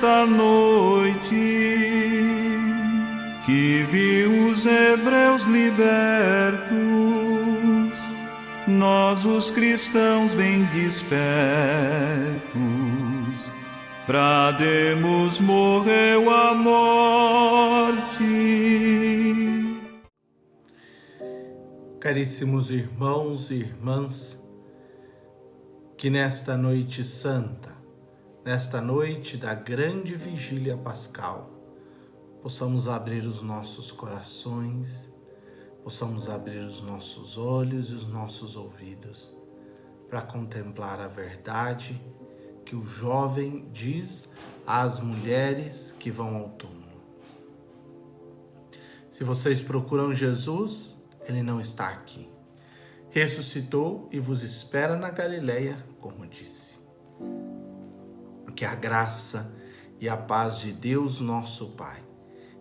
desta noite, que viu os hebreus libertos, nós os cristãos bem despertos, brademos, morreu a morte. Caríssimos irmãos e irmãs, que nesta noite santa, nesta noite da grande vigília pascal, possamos abrir os nossos corações, possamos abrir os nossos olhos e os nossos ouvidos para contemplar a verdade que o jovem diz às mulheres que vão ao túmulo. Se vocês procuram Jesus, ele não está aqui. Ressuscitou e vos espera na Galileia, como disse. Que a graça e a paz de Deus, nosso Pai,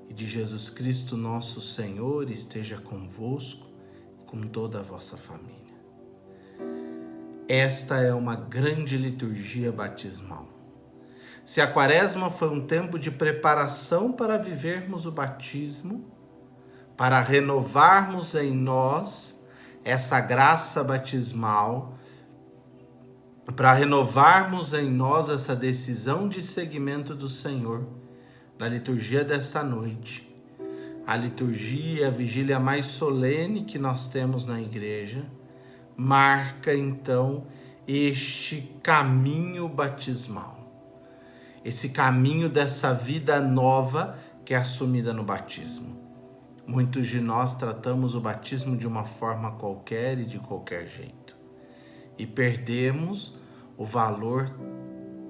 e de Jesus Cristo, nosso Senhor, esteja convosco, com toda a vossa família. Esta é uma grande liturgia batismal. Se a Quaresma foi um tempo de preparação para vivermos o batismo, para renovarmos em nós essa graça batismal, para renovarmos em nós essa decisão de seguimento do Senhor, na liturgia desta noite, a liturgia, a vigília mais solene que nós temos na igreja, marca então este caminho batismal, esse caminho dessa vida nova que é assumida no batismo. Muitos de nós tratamos o batismo de uma forma qualquer e de qualquer jeito. E perdemos o valor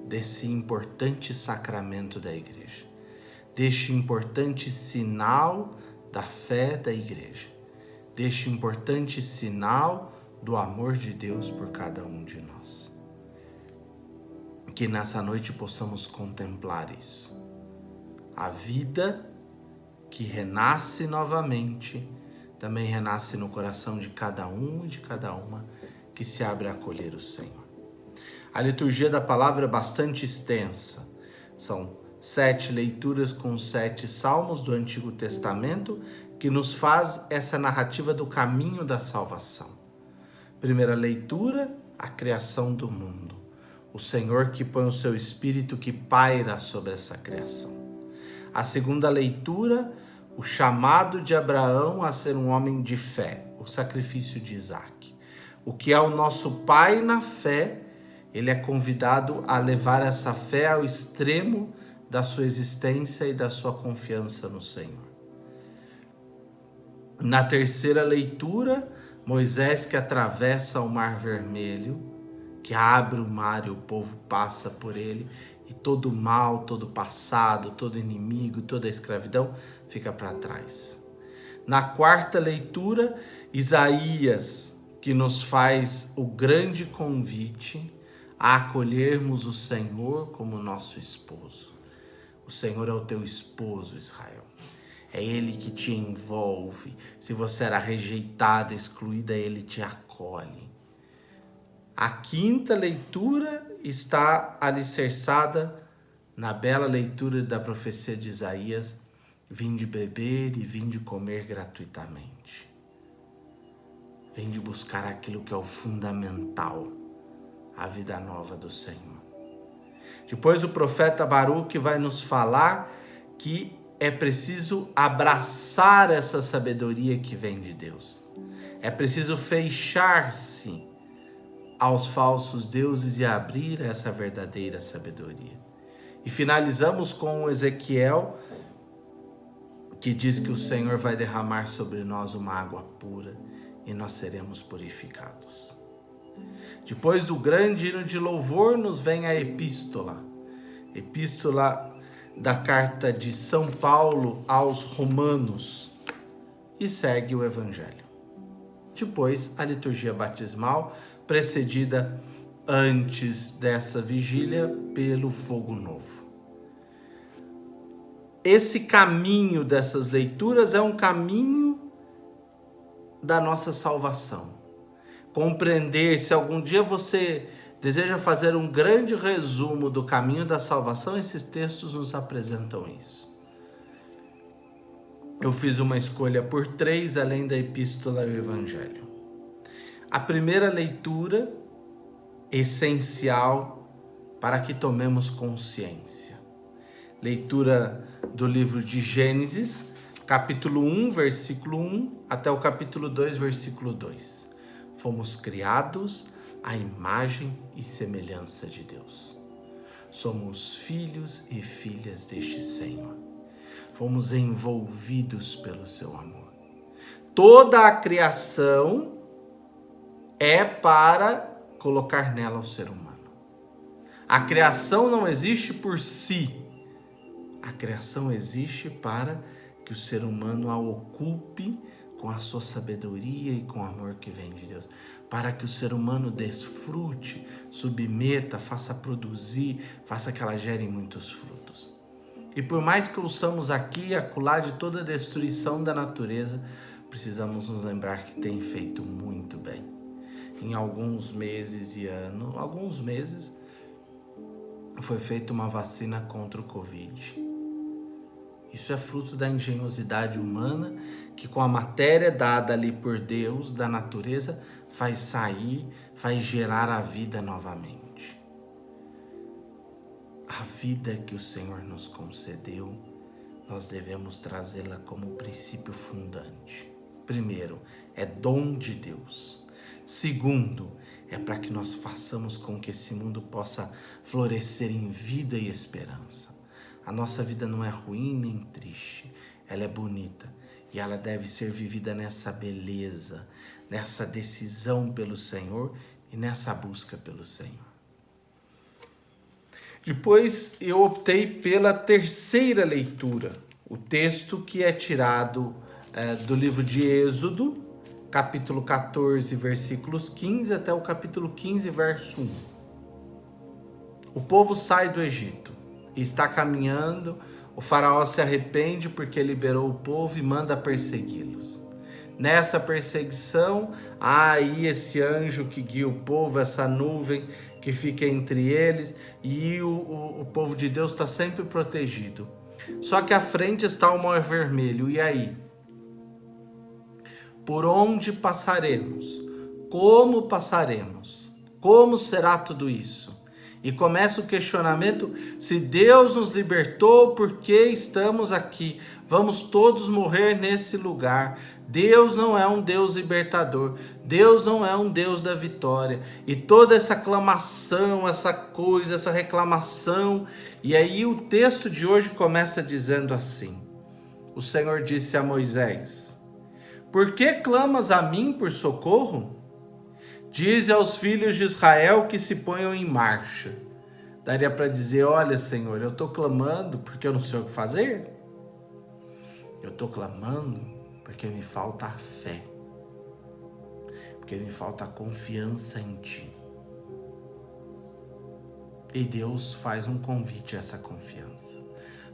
desse importante sacramento da igreja, deste importante sinal da fé da igreja, deste importante sinal do amor de Deus por cada um de nós. Que nessa noite possamos contemplar isso. A vida que renasce novamente, também renasce no coração de cada um e de cada uma que se abre a acolher o Senhor. A liturgia da palavra é bastante extensa. São 7 leituras com 7 salmos do Antigo Testamento que nos faz essa narrativa do caminho da salvação. Primeira leitura, a criação do mundo. O Senhor que põe o seu Espírito que paira sobre essa criação. A segunda leitura, o chamado de Abraão a ser um homem de fé, o sacrifício de Isaque. O que é o nosso pai na fé, ele é convidado a levar essa fé ao extremo da sua existência e da sua confiança no Senhor. Na terceira leitura, Moisés que atravessa o Mar Vermelho, que abre o mar e o povo passa por ele, e todo o mal, todo o passado, todo inimigo, toda a escravidão fica para trás. Na quarta leitura, Isaías, que nos faz o grande convite a acolhermos o Senhor como nosso esposo. O Senhor é o teu esposo, Israel. É Ele que te envolve. Se você era rejeitada, excluída, Ele te acolhe. A quinta leitura está alicerçada na bela leitura da profecia de Isaías: vinde beber e vinde comer gratuitamente. Vinde buscar aquilo que é o fundamental, a vida nova do Senhor. Depois o profeta Baruque vai nos falar que é preciso abraçar essa sabedoria que vem de Deus. É preciso fechar-se aos falsos deuses e abrir essa verdadeira sabedoria. E finalizamos com Ezequiel, que diz que o Senhor vai derramar sobre nós uma água pura e nós seremos purificados. Depois do grande hino de louvor, nos vem a epístola da carta de São Paulo aos Romanos, e segue o Evangelho. Depois, a liturgia batismal, precedida antes dessa vigília pelo fogo novo. Esse caminho dessas leituras é um caminho da nossa salvação. Compreender, se algum dia você deseja fazer um grande resumo do caminho da salvação, esses textos nos apresentam isso. Eu fiz uma escolha por 3, além da Epístola e o Evangelho. A primeira leitura, essencial para que tomemos consciência. Leitura do livro de Gênesis, capítulo 1, versículo 1, até o capítulo 2, versículo 2. Fomos criados à imagem e semelhança de Deus. Somos filhos e filhas deste Senhor. Fomos envolvidos pelo seu amor. Toda a criação é para colocar nela o ser humano. A criação não existe por si. A criação existe para que o ser humano a ocupe com a sua sabedoria e com o amor que vem de Deus. Para que o ser humano desfrute, submeta, faça produzir, faça que ela gere muitos frutos. E por mais que ouçamos aqui e acolá de toda a destruição da natureza, precisamos nos lembrar que tem feito muito bem. Em alguns meses foi feita uma vacina contra o Covid. Isso é fruto da engenhosidade humana que, com a matéria dada ali por Deus, da natureza, faz sair, faz gerar a vida novamente. A vida que o Senhor nos concedeu, nós devemos trazê-la como princípio fundante. Primeiro, é dom de Deus. Segundo, é para que nós façamos com que esse mundo possa florescer em vida e esperança. A nossa vida não é ruim nem triste, ela é bonita e ela deve ser vivida nessa beleza, nessa decisão pelo Senhor e nessa busca pelo Senhor. Depois eu optei pela terceira leitura, o texto que é tirado do livro de Êxodo, capítulo 14, versículos 15 até o capítulo 15, verso 1. O povo sai do Egito e está caminhando, o faraó se arrepende porque liberou o povo e manda persegui-los. Nessa perseguição, há aí esse anjo que guia o povo, essa nuvem que fica entre eles, e o povo de Deus está sempre protegido. Só que à frente está o Mar Vermelho, e aí? Por onde passaremos? Como passaremos? Como será tudo isso? E começa o questionamento: se Deus nos libertou, por que estamos aqui? Vamos todos morrer nesse lugar. Deus não é um Deus libertador. Deus não é um Deus da vitória. E toda essa aclamação, essa coisa, essa reclamação. E aí o texto de hoje começa dizendo assim: o Senhor disse a Moisés: por que clamas a mim por socorro? Dize aos filhos de Israel que se ponham em marcha. Daria para dizer: olha, Senhor, eu estou clamando porque eu não sei o que fazer. Eu estou clamando porque me falta a fé. Porque me falta a confiança em Ti. E Deus faz um convite a essa confiança.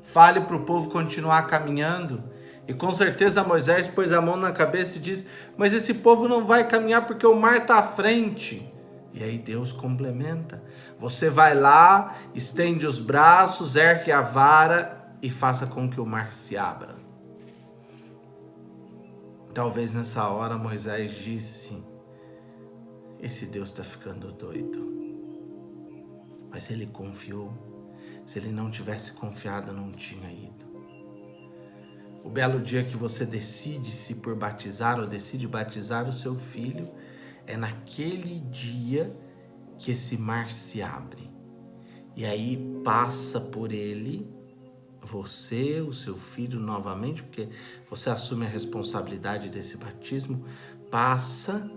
Fale para o povo continuar caminhando. E com certeza Moisés pôs a mão na cabeça e disse: mas esse povo não vai caminhar porque o mar está à frente. E aí Deus complementa: você vai lá, estende os braços, ergue a vara e faça com que o mar se abra. Talvez nessa hora Moisés disse: esse Deus está ficando doido. Mas ele confiou. Se ele não tivesse confiado, não tinha ido. O belo dia que você decide-se por batizar ou decide batizar o seu filho, é naquele dia que esse mar se abre. E aí passa por ele, você, o seu filho novamente, porque você assume a responsabilidade desse batismo, passa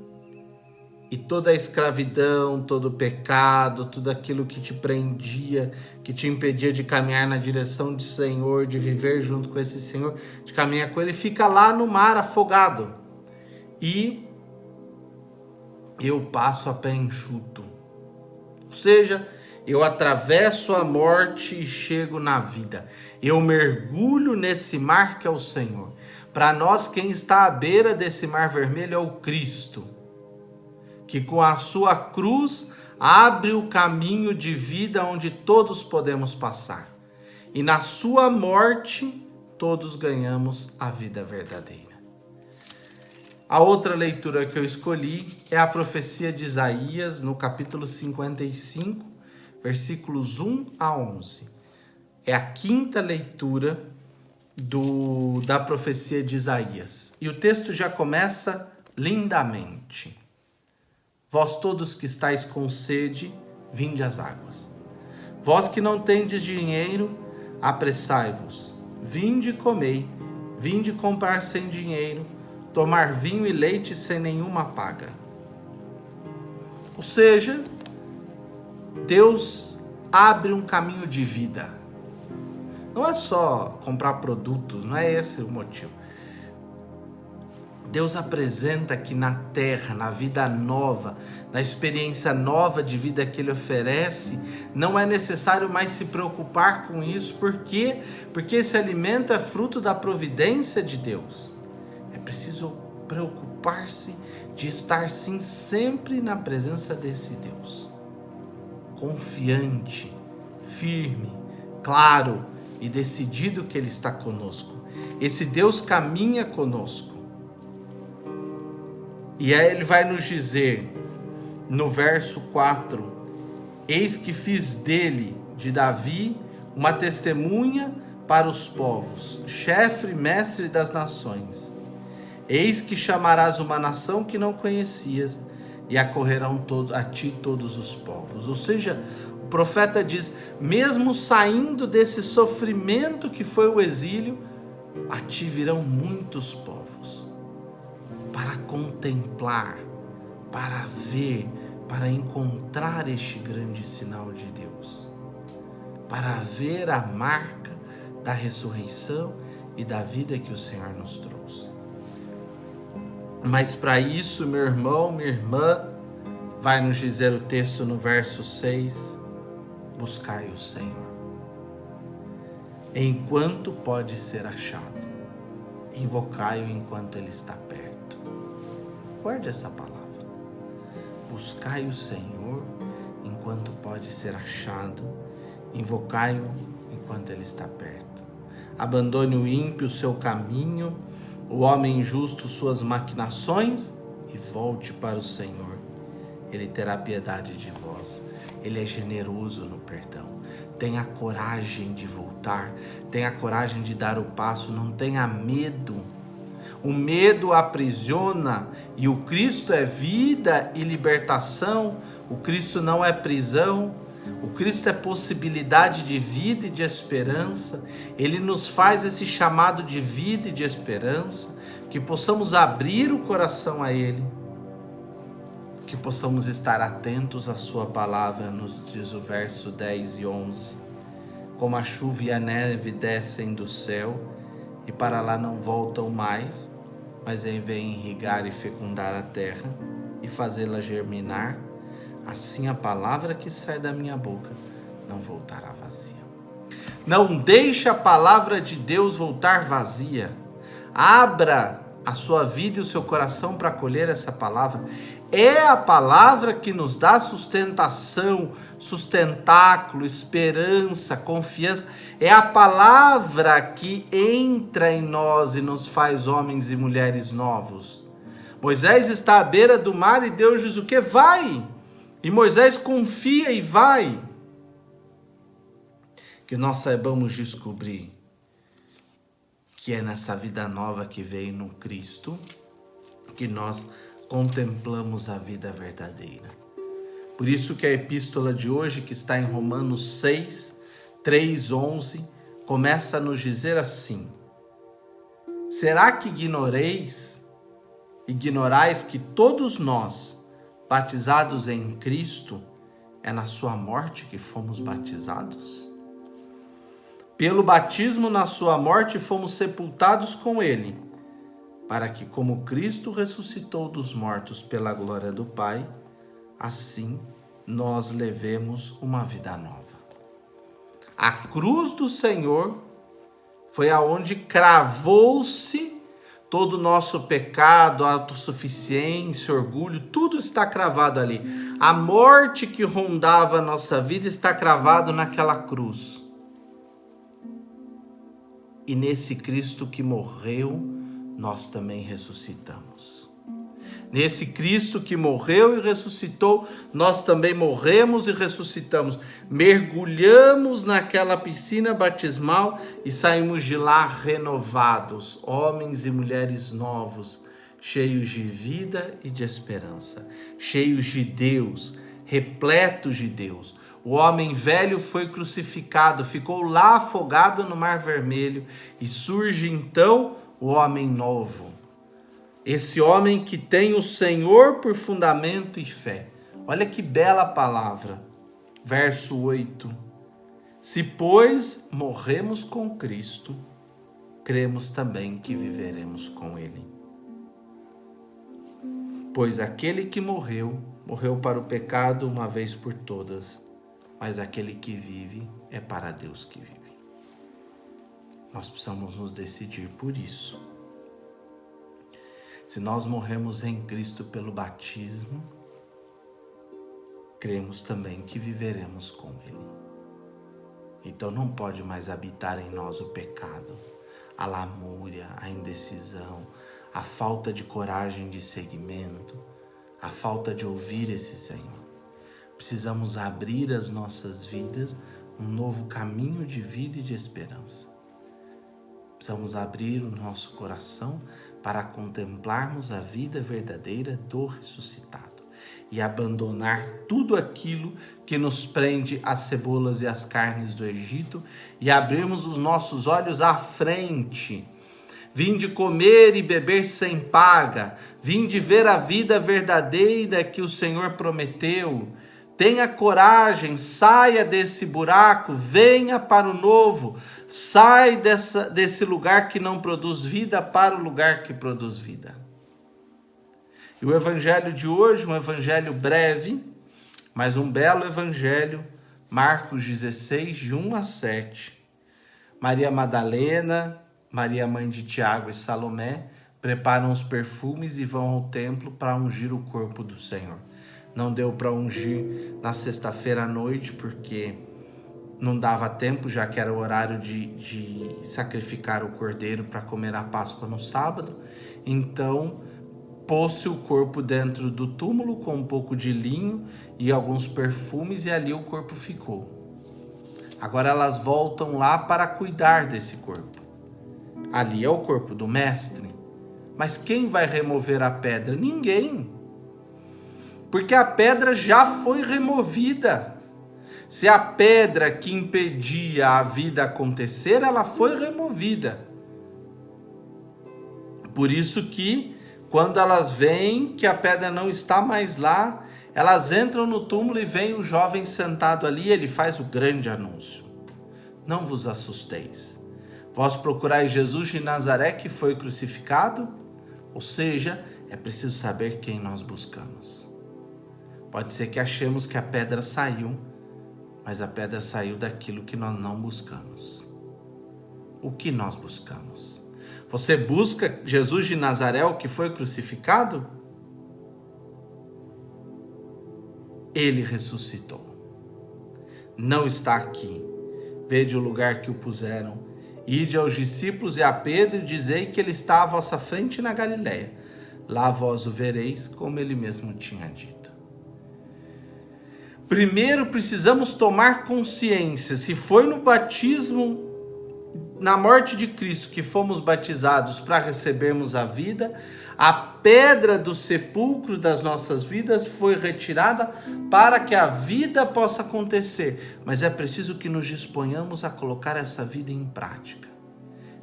e toda a escravidão, todo o pecado, tudo aquilo que te prendia, que te impedia de caminhar na direção do Senhor, de viver junto com esse Senhor, de caminhar com Ele, fica lá no mar afogado. E eu passo a pé enxuto. Ou seja, eu atravesso a morte e chego na vida. Eu mergulho nesse mar que é o Senhor. Para nós, quem está à beira desse mar vermelho é o Cristo, que com a sua cruz abre o caminho de vida onde todos podemos passar. E na sua morte, todos ganhamos a vida verdadeira. A outra leitura que eu escolhi é a profecia de Isaías, no capítulo 55, versículos 1 a 11. É a quinta leitura da profecia de Isaías. E o texto já começa lindamente. Vós todos que estáis com sede, vinde às águas. Vós que não tendes dinheiro, apressai-vos. Vinde e comei, vinde comprar sem dinheiro, tomar vinho e leite sem nenhuma paga. Ou seja, Deus abre um caminho de vida. Não é só comprar produtos, não é esse o motivo. Deus apresenta que na terra, na vida nova, na experiência nova de vida que Ele oferece, não é necessário mais se preocupar com isso. Por quê? Porque esse alimento é fruto da providência de Deus. É preciso preocupar-se de estar sim sempre na presença desse Deus. Confiante, firme, claro e decidido que Ele está conosco. Esse Deus caminha conosco. E aí Ele vai nos dizer, no verso 4, eis que fiz dele, de Davi, uma testemunha para os povos, chefe e mestre das nações. Eis que chamarás uma nação que não conhecias, e acorrerão a ti todos os povos. Ou seja, o profeta diz, mesmo saindo desse sofrimento que foi o exílio, a ti virão muitos povos, para contemplar, para ver, para encontrar este grande sinal de Deus, para ver a marca da ressurreição e da vida que o Senhor nos trouxe. Mas para isso, meu irmão, minha irmã, vai nos dizer o texto no verso 6, buscai o Senhor, enquanto pode ser achado, invocai-o enquanto Ele está perto. Guarde essa palavra. Buscai o Senhor enquanto pode ser achado, invocai-o enquanto Ele está perto. Abandone o ímpio o seu caminho, o homem injusto suas maquinações, e volte para o Senhor. Ele terá piedade de vós. Ele é generoso no perdão. Tenha coragem de voltar, tenha coragem de dar o passo, não tenha medo. O medo aprisiona e o Cristo é vida e libertação. O Cristo não é prisão. O Cristo é possibilidade de vida e de esperança. Ele nos faz esse chamado de vida e de esperança, que possamos abrir o coração a Ele, que possamos estar atentos à sua palavra, nos diz o verso 10 e 11. Como a chuva e a neve descem do céu e para lá não voltam mais, mas vêm irrigar e fecundar a terra e fazê-la germinar, assim a palavra que sai da minha boca não voltará vazia. Não deixe a palavra de Deus voltar vazia. Abra a sua vida e o seu coração para acolher essa palavra. É a palavra que nos dá sustentação, sustentáculo, esperança, confiança. É a palavra que entra em nós e nos faz homens e mulheres novos. Moisés está à beira do mar e Deus diz o quê? Vai! E Moisés confia e vai. Que nós saibamos descobrir que é nessa vida nova que veio no Cristo que nós contemplamos a vida verdadeira. Por isso que a epístola de hoje, que está em Romanos 6, 3, 11, começa a nos dizer assim: será que ignorais que todos nós, batizados em Cristo, é na sua morte que fomos batizados? Pelo batismo na sua morte fomos sepultados com Ele, para que, como Cristo ressuscitou dos mortos pela glória do Pai, assim nós levemos uma vida nova. A cruz do Senhor foi aonde cravou-se todo o nosso pecado, autossuficiência, orgulho, tudo está cravado ali. A morte que rondava a nossa vida está cravado naquela cruz. E nesse Cristo que morreu, nós também ressuscitamos. Nesse Cristo que morreu e ressuscitou, nós também morremos e ressuscitamos. Mergulhamos naquela piscina batismal e saímos de lá renovados, homens e mulheres novos, cheios de vida e de esperança, cheios de Deus, repletos de Deus. O homem velho foi crucificado, ficou lá afogado no Mar Vermelho e surge então o homem novo. Esse homem que tem o Senhor por fundamento e fé. Olha que bela palavra. Verso 8. Se, pois, morremos com Cristo, cremos também que viveremos com Ele. Pois aquele que morreu, morreu para o pecado uma vez por todas, mas aquele que vive é para Deus que vive. Nós precisamos nos decidir por isso. Se nós morremos em Cristo pelo batismo, cremos também que viveremos com Ele. Então não pode mais habitar em nós o pecado, a lamúria, a indecisão, a falta de coragem de seguimento, a falta de ouvir esse Senhor. Precisamos abrir as nossas vidas, um novo caminho de vida e de esperança. Precisamos abrir o nosso coração para contemplarmos a vida verdadeira do ressuscitado e abandonar tudo aquilo que nos prende às cebolas e às carnes do Egito e abrirmos os nossos olhos à frente. Vinde comer e beber sem paga, vinde ver a vida verdadeira que o Senhor prometeu. Tenha coragem, saia desse buraco, venha para o novo, sai desse lugar que não produz vida para o lugar que produz vida. E o evangelho de hoje, um evangelho breve, mas um belo evangelho, Marcos 16, de 1 a 7. Maria Madalena, Maria mãe de Tiago e Salomé, preparam os perfumes e vão ao templo para ungir o corpo do Senhor. Não deu para ungir na sexta-feira à noite, porque não dava tempo, já que era o horário de sacrificar o cordeiro para comer a Páscoa no sábado. Então, pôs-se o corpo dentro do túmulo com um pouco de linho e alguns perfumes, e ali o corpo ficou. Agora elas voltam lá para cuidar desse corpo. Ali é o corpo do mestre. Mas quem vai remover a pedra? Ninguém. Porque a pedra já foi removida. Se a pedra que impedia a vida acontecer, ela foi removida. Por isso que, quando elas veem que a pedra não está mais lá, elas entram no túmulo e veem o jovem sentado ali, e ele faz o grande anúncio. Não vos assusteis. Vós procurais Jesus de Nazaré que foi crucificado? Ou seja, é preciso saber quem nós buscamos. Pode ser que achemos que a pedra saiu, mas a pedra saiu daquilo que nós não buscamos. O que nós buscamos? Você busca Jesus de Nazaré, o que foi crucificado? Ele ressuscitou. Não está aqui. Vede o lugar que o puseram. Ide aos discípulos e a Pedro e dizei que ele está à vossa frente na Galileia. Lá vós o vereis, como ele mesmo tinha dito. Primeiro precisamos tomar consciência, se foi no batismo, na morte de Cristo, que fomos batizados para recebermos a vida, a pedra do sepulcro das nossas vidas foi retirada para que a vida possa acontecer. Mas é preciso que nos disponhamos a colocar essa vida em prática.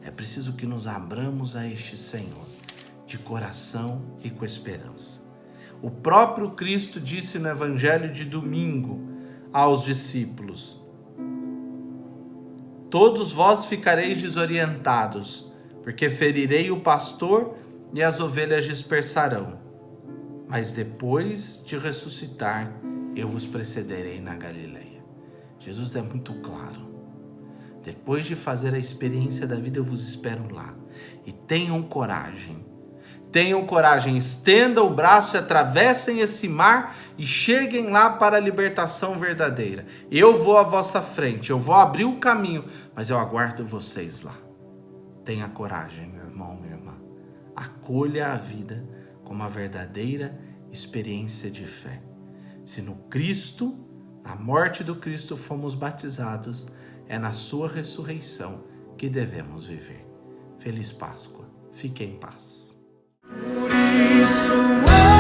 É preciso que nos abramos a este Senhor, de coração e com esperança. O próprio Cristo disse no Evangelho de domingo aos discípulos: todos vós ficareis desorientados, porque ferirei o pastor e as ovelhas dispersarão. Mas depois de ressuscitar, eu vos precederei na Galileia. Jesus é muito claro. Depois de fazer a experiência da vida, eu vos espero lá. E tenham coragem. Tenham coragem, estendam o braço e atravessem esse mar e cheguem lá para a libertação verdadeira. Eu vou à vossa frente, eu vou abrir o caminho, mas eu aguardo vocês lá. Tenha coragem, meu irmão, minha irmã. Acolha a vida como uma verdadeira experiência de fé. Se no Cristo, na morte do Cristo, fomos batizados, é na sua ressurreição que devemos viver. Feliz Páscoa. Fique em paz. Por isso